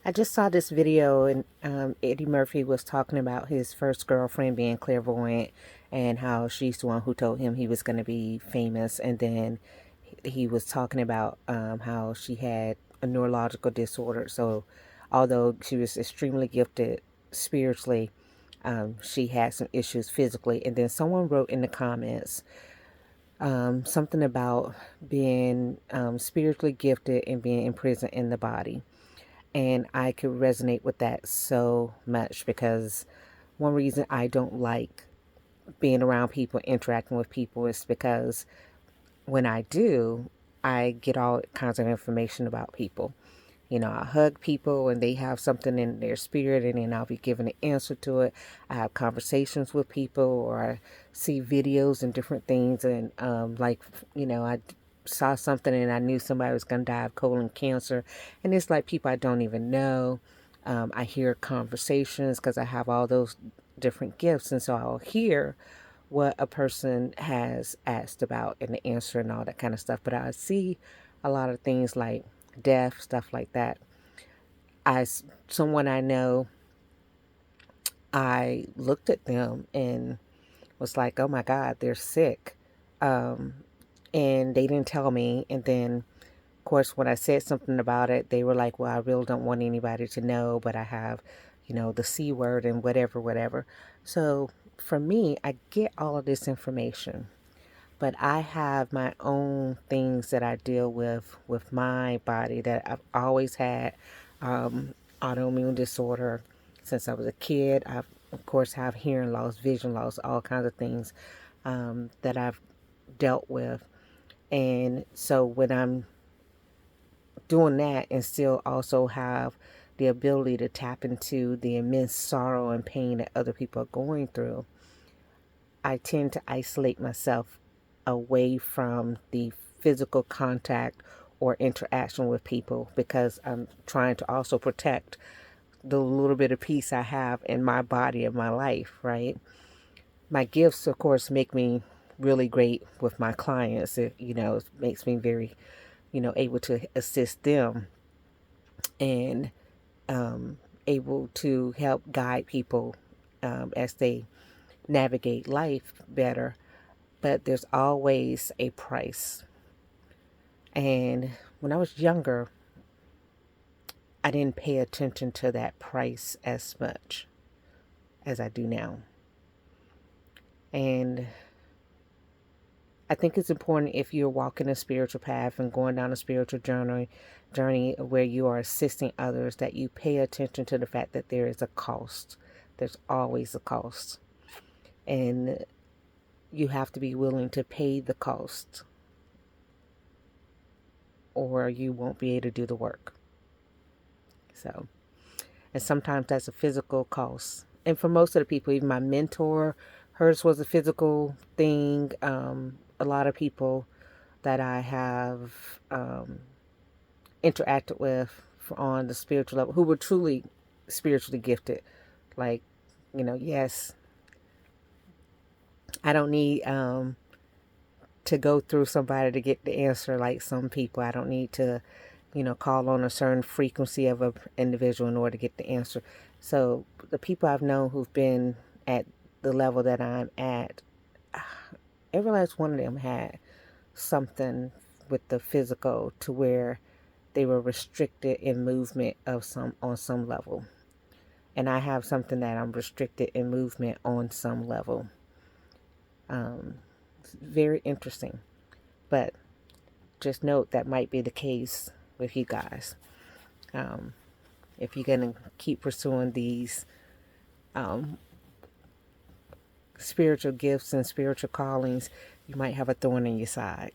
I just saw this video, and Eddie Murphy was talking about his first girlfriend being clairvoyant and how she's the one who told him he was going to be famous. And then he was talking about how she had a neurological disorder. So, although she was extremely gifted spiritually, she had some issues physically. And then someone wrote in the comments something about being spiritually gifted and being imprisoned in the body. And I could resonate with that so much because one reason I don't like being around people, interacting with people, is because when I do, I get all kinds of information about people. You know, I hug people and they have something in their spirit, and then I'll be giving an answer to it. I have conversations with people, or I see videos and different things. And, I saw something and I knew somebody was going to die of colon cancer. And it's like people I don't even know. I hear conversations because I have all those different gifts. And so I'll hear what a person has asked about and the answer and all that kind of stuff. But I see a lot of things like death, stuff like that. Someone I know, I looked at them and was like, oh my God, they're sick. Um, and they didn't tell me. And then, of course, when I said something about it, they were like, well, I really don't want anybody to know, but I have, the C word and whatever, whatever. So for me, I get all of this information, but I have my own things that I deal with my body that I've always had. Autoimmune disorder since I was a kid. I've, of course, have hearing loss, vision loss, all kinds of things that I've dealt with. And so when I'm doing that and still also have the ability to tap into the immense sorrow and pain that other people are going through, I tend to isolate myself away from the physical contact or interaction with people because I'm trying to also protect the little bit of peace I have in my body and my life, right? My gifts, of course, make me really great with my clients. It makes me very, able to assist them and able to help guide people as they navigate life better. But there's always a price. And when I was younger, I didn't pay attention to that price as much as I do now. And I think it's important, if you're walking a spiritual path and going down a spiritual journey where you are assisting others, that you pay attention to the fact that there is a cost. There's always a cost. And you have to be willing to pay the cost, or you won't be able to do the work. So, and sometimes that's a physical cost. And for most of the people, even my mentor, hers was a physical thing. A lot of people that I have interacted with on the spiritual level who were truly spiritually gifted, like, yes, I don't need to go through somebody to get the answer. Like some people, I don't need to call on a certain frequency of an individual in order to get the answer. So the people I've known who've been at the level that I'm at, every last one of them had something with the physical to where they were restricted in movement on some level. And I have something that I'm restricted in movement on some level. It's very interesting. But just note that might be the case with you guys. If you're going to keep pursuing these spiritual gifts and spiritual callings, you might have a thorn in your side.